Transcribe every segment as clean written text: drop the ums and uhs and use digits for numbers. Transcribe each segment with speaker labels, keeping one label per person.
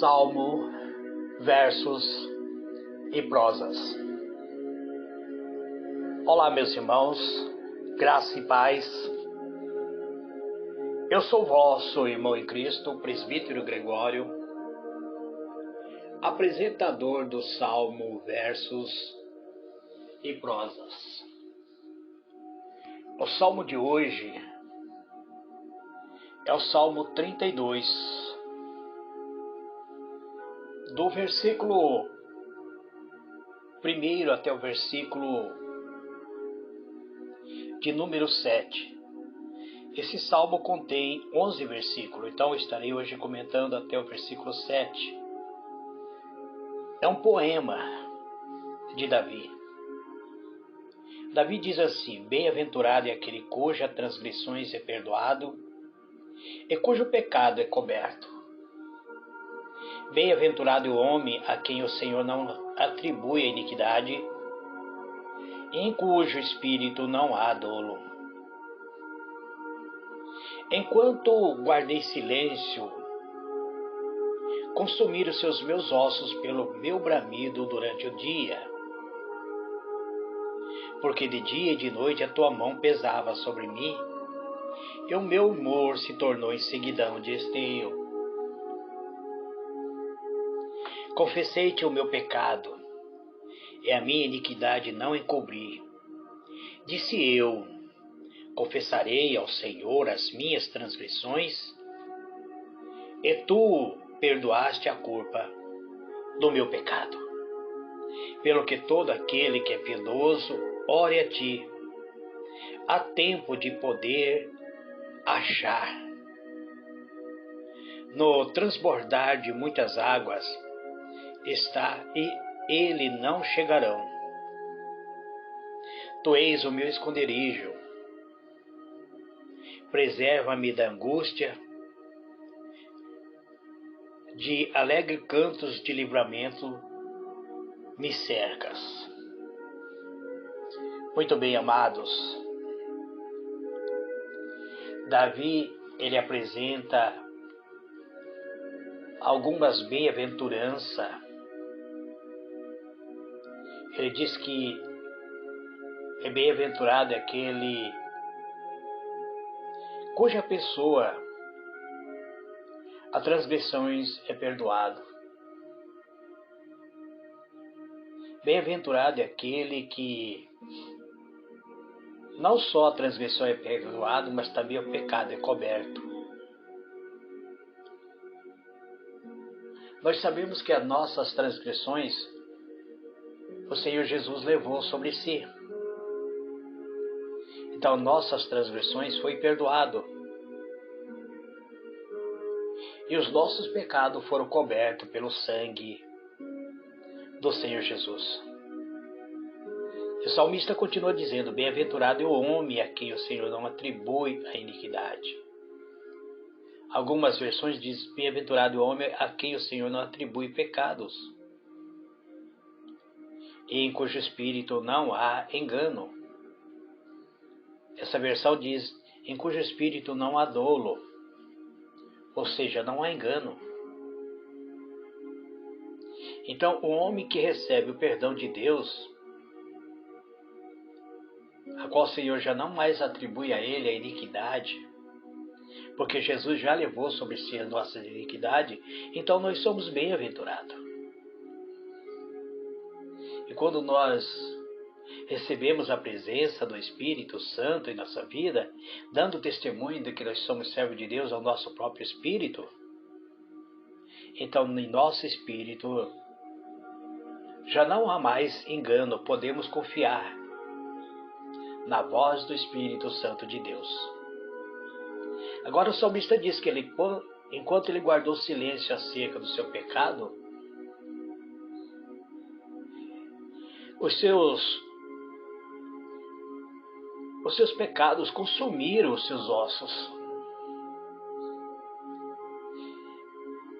Speaker 1: Salmo, versos e prosas. Olá, meus irmãos, graça e paz. Eu sou vosso irmão em Cristo, presbítero Gregório, apresentador do Salmo, versos e prosas. O salmo de hoje é o Salmo 32, do versículo 1 até o versículo de número 7. Esse salmo contém 11 versículos, então eu estarei hoje comentando até o versículo 7. É um poema de Davi. Davi diz assim: bem-aventurado é aquele cuja transgressões é perdoado e cujo pecado é coberto. Bem-aventurado é o homem a quem o Senhor não atribui a iniquidade, em cujo espírito não há dolo. Enquanto guardei silêncio, consumiram seus meus ossos pelo meu bramido durante o dia, porque de dia e de noite a tua mão pesava sobre mim, e o meu humor se tornou em seguidão de esteio. Confessei-te o meu pecado, e a minha iniquidade não encobri. Disse eu: confessarei ao Senhor as minhas transgressões, e tu perdoaste a culpa do meu pecado. Pelo que todo aquele que é piedoso ore a ti, há tempo de poder achar. No transbordar de muitas águas está, e ele não chegarão. Tu és o meu esconderijo, preserva-me da angústia, de alegre cantos de livramento me cercas. Muito bem, amados, Davi, ele apresenta algumas bem-aventuranças. Ele diz que é bem-aventurado aquele cuja pessoa a transgressões é perdoado. Bem-aventurado é aquele que não só a transgressão é perdoada, mas também o pecado é coberto. Nós sabemos que as nossas transgressões o Senhor Jesus levou sobre si. Então nossas transgressões foi perdoado. E os nossos pecados foram cobertos pelo sangue do Senhor Jesus. E o salmista continua dizendo: bem-aventurado é o homem a quem o Senhor não atribui a iniquidade. Algumas versões dizem: bem-aventurado é o homem a quem o Senhor não atribui pecados, e em cujo espírito não há engano. Essa versão diz: em cujo espírito não há dolo, ou seja, não há engano. Então, o homem que recebe o perdão de Deus, a qual o Senhor já não mais atribui a ele a iniquidade, porque Jesus já levou sobre si a nossa iniquidade, então nós somos bem-aventurados. E quando nós recebemos a presença do Espírito Santo em nossa vida, dando testemunho de que nós somos servos de Deus ao nosso próprio Espírito, então em nosso Espírito já não há mais engano, podemos confiar na voz do Espírito Santo de Deus. Agora o salmista diz que ele, enquanto ele guardou silêncio acerca do seu pecado, os seus pecados consumiram os seus ossos.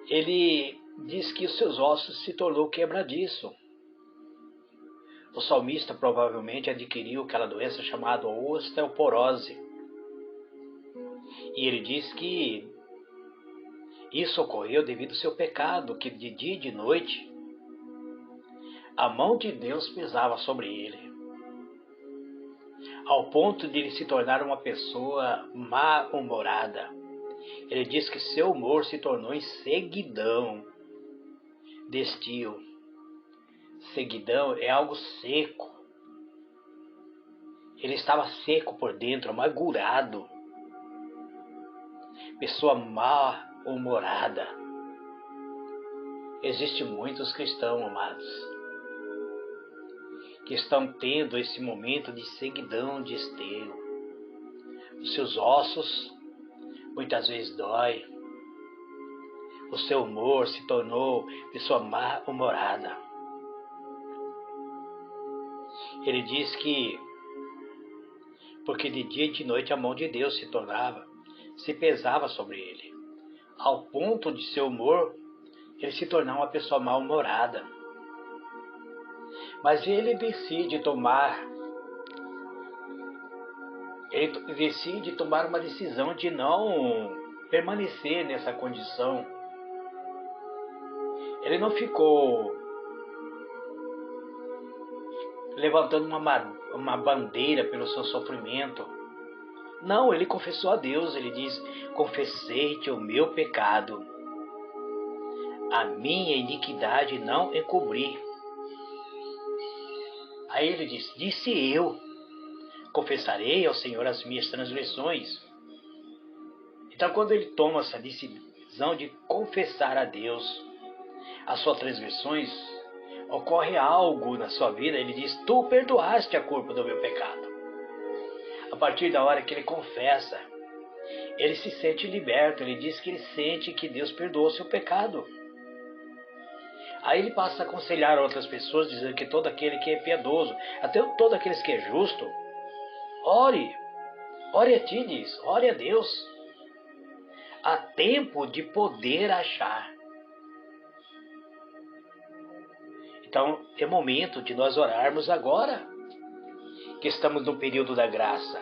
Speaker 1: Ele diz que os seus ossos se tornou quebradiço. O salmista provavelmente adquiriu aquela doença chamada osteoporose. E ele diz que Isso ocorreu devido ao seu pecado, que de dia e de noite a mão de Deus pesava sobre ele, ao ponto de ele se tornar uma pessoa mal-humorada. Ele diz que seu humor se tornou em seguidão, destio. Seguidão é algo seco. Ele estava seco por dentro, amargurado. Pessoa mal-humorada. Existem muitos cristãos, amados, que estão tendo esse momento de seguidão, de esteio. Os seus ossos muitas vezes dói. O seu humor se tornou pessoa mal-humorada. Ele diz que porque de dia e de noite a mão de Deus se pesava sobre ele, ao ponto de seu humor ele se tornar uma pessoa mal-humorada. Mas ele decide tomar uma decisão de não permanecer nessa condição. Ele não ficou levantando uma bandeira pelo seu sofrimento. Não, ele confessou a Deus. Ele diz: confessei-te o meu pecado, a minha iniquidade não encobri. Aí ele diz: disse eu, confessarei ao Senhor as minhas transgressões. Então, quando ele toma essa decisão de confessar a Deus as suas transgressões, ocorre algo na sua vida. Ele diz: tu perdoaste a culpa do meu pecado. A partir da hora que ele confessa, ele se sente liberto. Ele diz que ele sente que Deus perdoou o seu pecado. Aí ele passa a aconselhar outras pessoas, dizendo que todo aquele que é piedoso, até todo aquele que é justo, ore a ti, diz, ore a Deus. Há tempo de poder achar. Então, é momento de nós orarmos agora, que estamos no período da graça,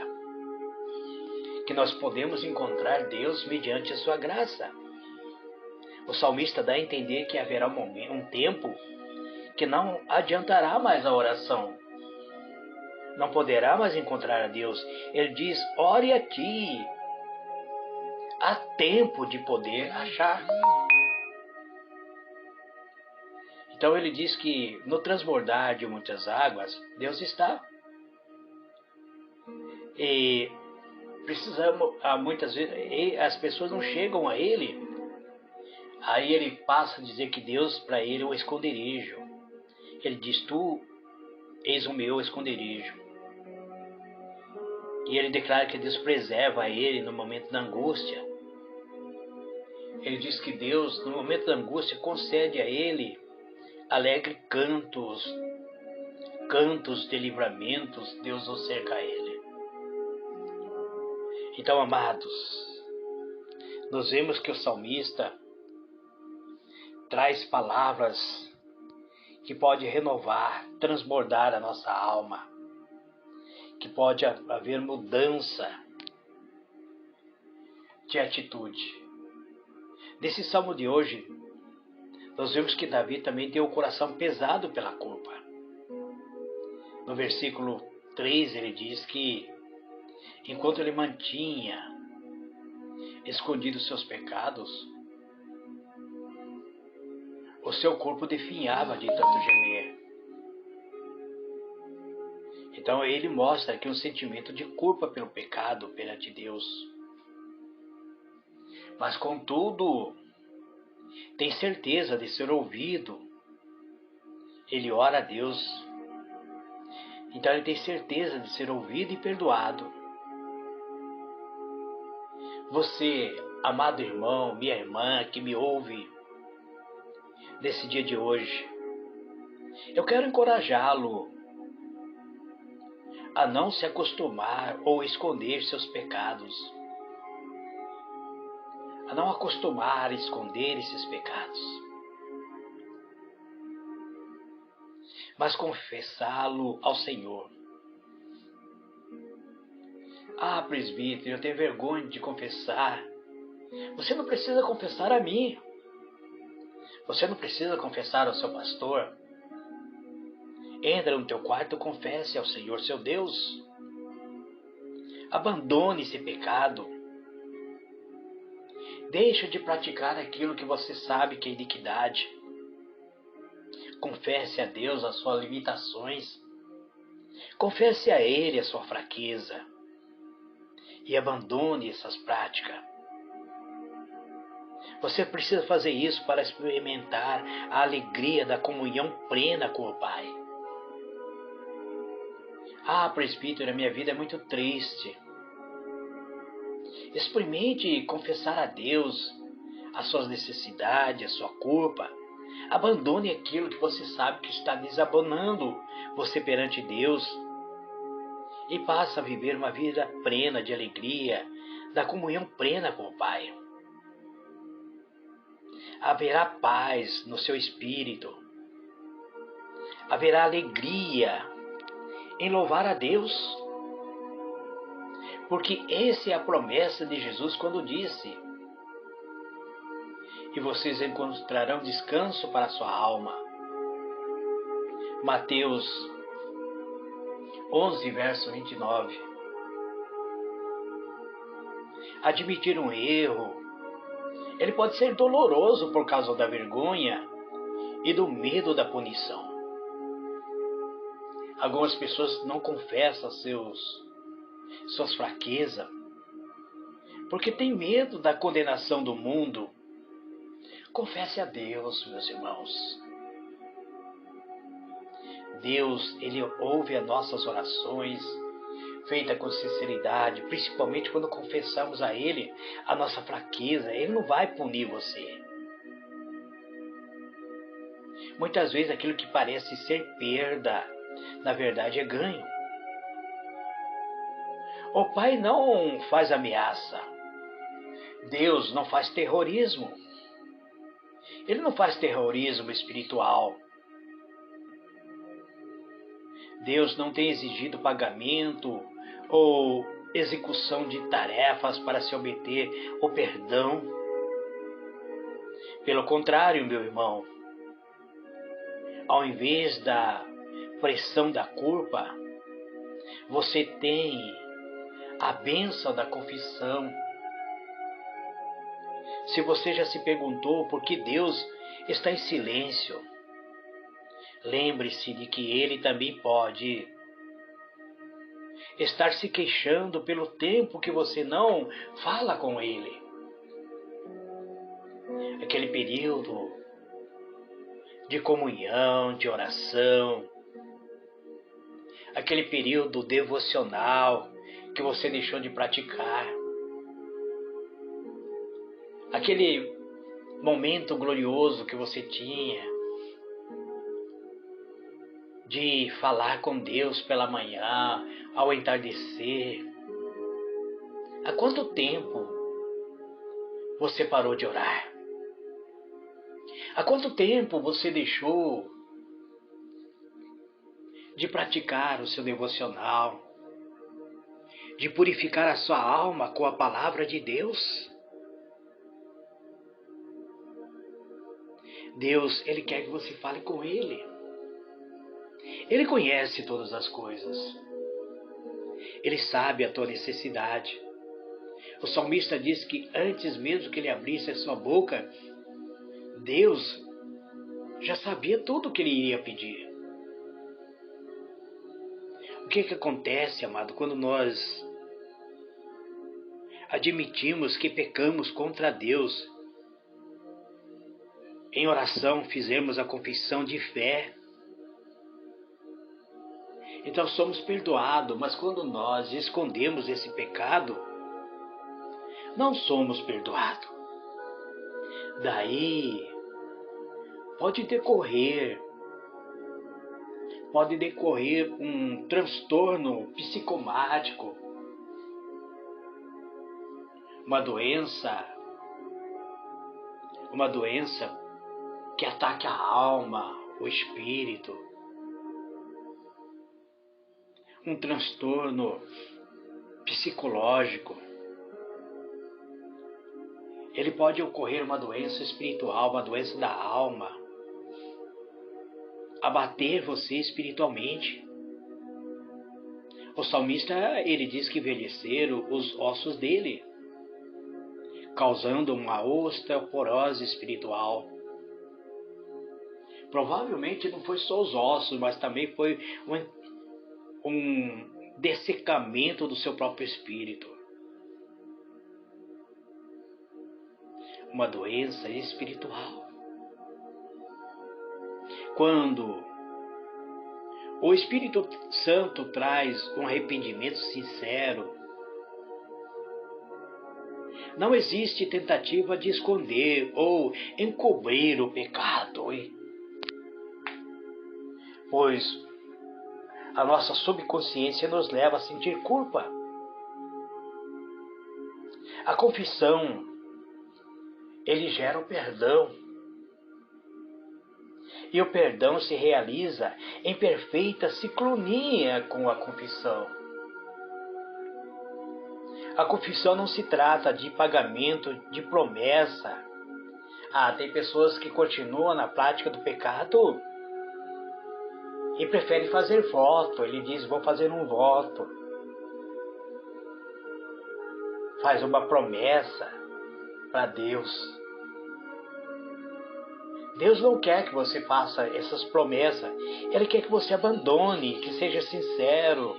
Speaker 1: que nós podemos encontrar Deus mediante a sua graça. O salmista dá a entender que haverá um tempo que não adiantará mais a oração, não poderá mais encontrar a Deus. Ele diz: ore a ti, há tempo de poder achar. Então ele diz que no transbordar de muitas águas, Deus está. E precisamos, muitas vezes, as pessoas não chegam a Ele. Aí ele passa a dizer que Deus para ele é um esconderijo. Ele diz: tu és o meu esconderijo. E ele declara que Deus preserva ele no momento da angústia. Ele diz que Deus, no momento da angústia, concede a ele alegre cantos de livramentos. Deus o cerca a ele. Então, amados, nós vemos que o salmista traz palavras que pode renovar, transbordar a nossa alma, que pode haver mudança de atitude. Nesse salmo de hoje, nós vemos que Davi também tem o coração pesado pela culpa. No versículo 3 ele diz que enquanto ele mantinha escondidos seus pecados, o seu corpo definhava de tanto gemer. Então ele mostra aqui um sentimento de culpa pelo pecado perante Deus. Mas contudo, tem certeza de ser ouvido. Ele ora a Deus. Então ele tem certeza de ser ouvido e perdoado. Você, amado irmão, minha irmã, que me ouve nesse dia de hoje, eu quero encorajá-lo a não se acostumar ou esconder seus pecados. A não acostumar a esconder esses pecados, mas confessá-lo ao Senhor. Ah, presbítero, eu tenho vergonha de confessar Você não precisa confessar a mim. Você não precisa confessar ao seu pastor. Entra no teu quarto e confesse ao Senhor seu Deus. Abandone esse pecado. Deixe de praticar aquilo que você sabe que é iniquidade. Confesse a Deus as suas limitações. Confesse a Ele a sua fraqueza. E abandone essas práticas. Você precisa fazer isso para experimentar a alegria da comunhão plena com o Pai. Ah, presbítero, a minha vida é muito triste. Experimente confessar a Deus as suas necessidades, a sua culpa. Abandone aquilo que você sabe que está desabonando você perante Deus. E passe a viver uma vida plena de alegria, da comunhão plena com o Pai. Haverá paz no seu espírito. Haverá alegria em louvar a Deus. Porque essa é a promessa de Jesus quando disse: e vocês encontrarão descanso para a sua alma. Mateus 11, verso 29. Admitir um erro, ele pode ser doloroso por causa da vergonha e do medo da punição. Algumas pessoas não confessam suas fraquezas porque tem medo da condenação do mundo. Confesse a Deus, meus irmãos. Deus, Ele ouve as nossas orações, feitas com sinceridade, principalmente quando confessamos a Ele a nossa fraqueza. Ele não vai punir você. Muitas vezes aquilo que parece ser perda, na verdade é ganho. O Pai não faz ameaça. Deus não faz terrorismo. Ele não faz terrorismo espiritual. Deus não tem exigido pagamento ou execução de tarefas para se obter o perdão. Pelo contrário, meu irmão, ao invés da pressão da culpa, você tem a bênção da confissão. Se você já se perguntou por que Deus está em silêncio, lembre-se de que Ele também pode estar se queixando pelo tempo que você não fala com Ele. Aquele período de comunhão, de oração, aquele período devocional que você deixou de praticar, aquele momento glorioso que você tinha de falar com Deus pela manhã, ao entardecer. Há quanto tempo você parou de orar? Há quanto tempo você deixou de praticar o seu devocional, de purificar a sua alma com a palavra de Deus? Deus, Ele quer que você fale com Ele. Ele conhece todas as coisas. Ele sabe a tua necessidade. O salmista diz que antes mesmo que ele abrisse a sua boca, Deus já sabia tudo o que ele iria pedir. O que acontece, amado, quando nós admitimos que pecamos contra Deus? Em oração fizemos a confissão de fé. Então somos perdoados, mas quando nós escondemos esse pecado, não somos perdoados. Daí pode decorrer um transtorno psicomático, uma doença que ataque a alma, o espírito, um transtorno psicológico. Ele pode ocorrer uma doença espiritual, uma doença da alma, abater você espiritualmente. O salmista, ele diz que envelheceram os ossos dele, causando uma osteoporose espiritual. Provavelmente não foi só os ossos, mas também foi um dessecamento do seu próprio espírito. Uma doença espiritual. Quando o Espírito Santo traz um arrependimento sincero, não existe tentativa de esconder ou encobrir o pecado, pois a nossa subconsciência nos leva a sentir culpa. A confissão, ele gera o perdão. E o perdão se realiza em perfeita sincronia com a confissão. A confissão não se trata de pagamento de promessa. Tem pessoas que continuam na prática do pecado e preferem fazer voto. Ele diz, vou fazer um voto. Faz uma promessa para Deus. Deus não quer que você faça essas promessas. Ele quer que você abandone, que seja sincero.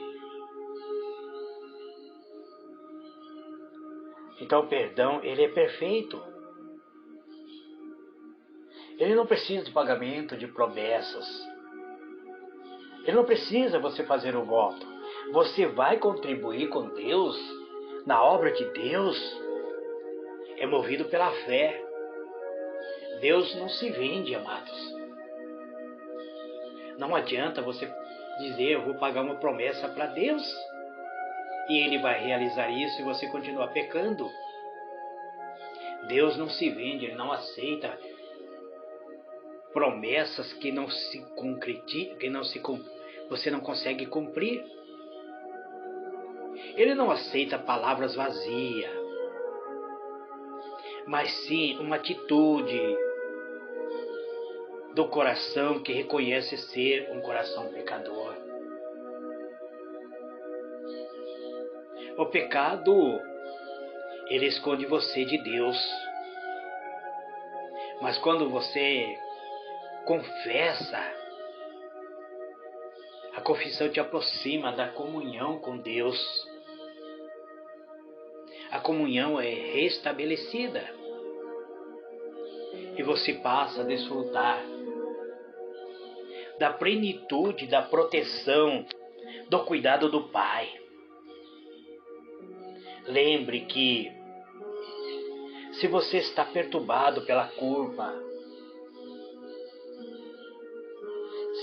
Speaker 1: Então o perdão, ele é perfeito. Ele não precisa de pagamento de promessas. Ele não precisa você fazer o voto. Você vai contribuir com Deus, na obra de Deus. É movido pela fé. Deus não se vende, amados. Não adianta você dizer, eu vou pagar uma promessa para Deus. E Ele vai realizar isso e você continuar pecando. Deus não se vende, Ele não aceita promessas que não se concretizam, você não consegue cumprir. Ele não aceita palavras vazias, mas sim uma atitude do coração que reconhece ser um coração pecador. O pecado, ele esconde você de Deus. Mas quando você confessa, a confissão te aproxima da comunhão com Deus. A comunhão é restabelecida. E você passa a desfrutar da plenitude, da proteção, do cuidado do Pai. Lembre que se você está perturbado pela culpa,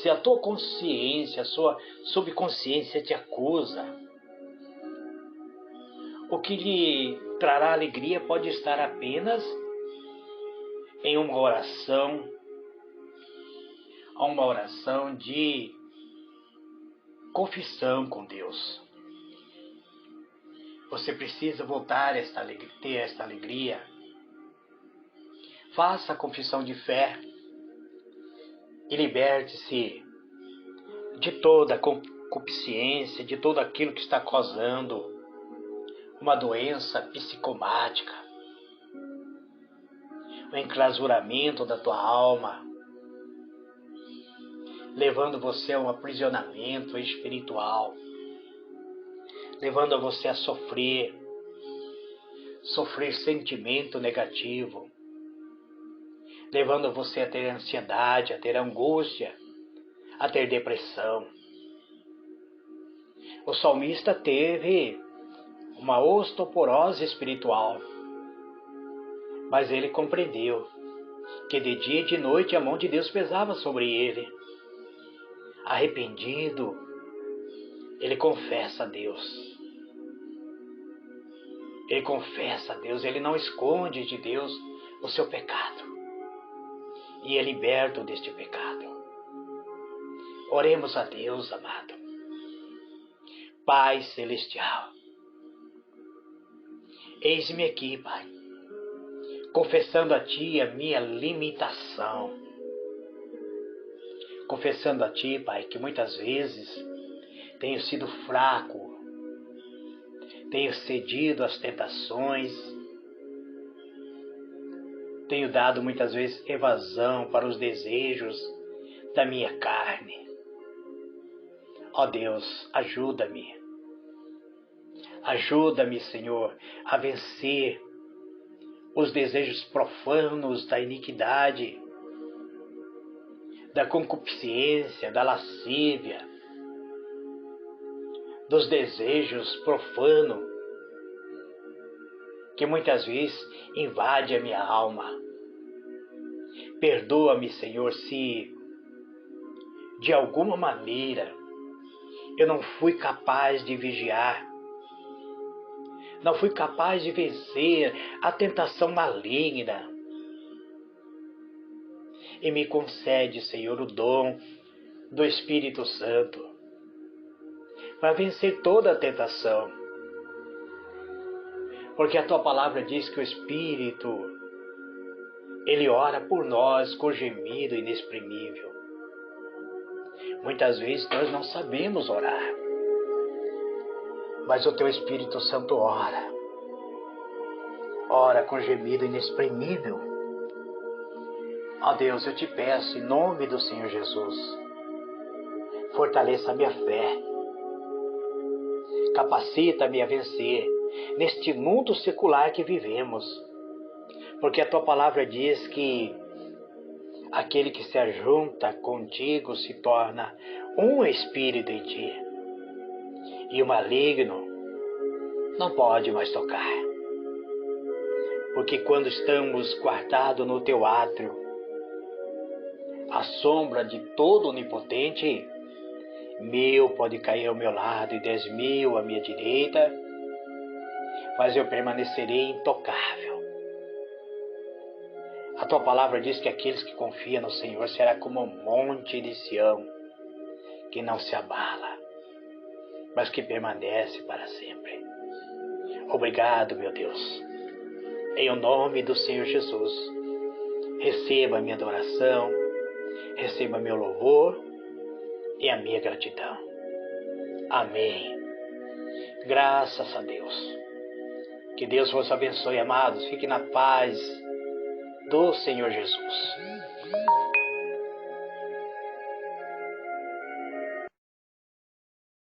Speaker 1: se a tua consciência, a sua subconsciência te acusa, o que lhe trará alegria pode estar apenas em uma oração de confissão com Deus. Você precisa voltar a ter esta alegria. Faça a confissão de fé e liberte-se de toda a concupiscência, de tudo aquilo que está causando uma doença psicomática, o enclausuramento da tua alma, levando você a um aprisionamento espiritual, levando você a sofrer sentimento negativo, levando você a ter ansiedade, a ter angústia, a ter depressão. O salmista teve uma osteoporose espiritual, mas ele compreendeu que de dia e de noite a mão de Deus pesava sobre ele. Arrependido, ele confessa a Deus. Ele confessa a Deus, ele não esconde de Deus o seu pecado. E é liberto deste pecado. Oremos a Deus, amado. Pai Celestial, eis-me aqui, Pai, confessando a Ti a minha limitação. Confessando a Ti, Pai, que muitas vezes tenho sido fraco, tenho cedido às tentações, tenho dado muitas vezes evasão para os desejos da minha carne. Ó Deus, ajuda-me. Ajuda-me, Senhor, a vencer os desejos profanos da iniquidade, da concupiscência, da lascívia, dos desejos profanos que muitas vezes invade a minha alma. Perdoa-me, Senhor, se de alguma maneira eu não fui capaz de vigiar, não fui capaz de vencer a tentação maligna. E me concede, Senhor, o dom do Espírito Santo para vencer toda a tentação. Porque a Tua palavra diz que o Espírito, Ele ora por nós com gemido inexprimível. Muitas vezes nós não sabemos orar, mas o Teu Espírito Santo ora. Ora com gemido inexprimível. Ó Deus, eu te peço, em nome do Senhor Jesus, fortaleça a minha fé, capacita-me a vencer neste mundo secular que vivemos, porque a Tua palavra diz que aquele que se ajunta contigo se torna um espírito em ti, e o maligno não pode mais tocar, porque quando estamos guardados no Teu átrio, à sombra de todo onipotente, 1000 pode cair ao meu lado e 10.000 à minha direita, mas eu permanecerei intocável. A Tua palavra diz que aqueles que confiam no Senhor será como um monte de Sião, que não se abala, mas que permanece para sempre. Obrigado, meu Deus. Em o nome do Senhor Jesus, receba a minha adoração, receba meu louvor e a minha gratidão. Amém. Graças a Deus. Que Deus vos abençoe, amados. Fique na paz do Senhor Jesus.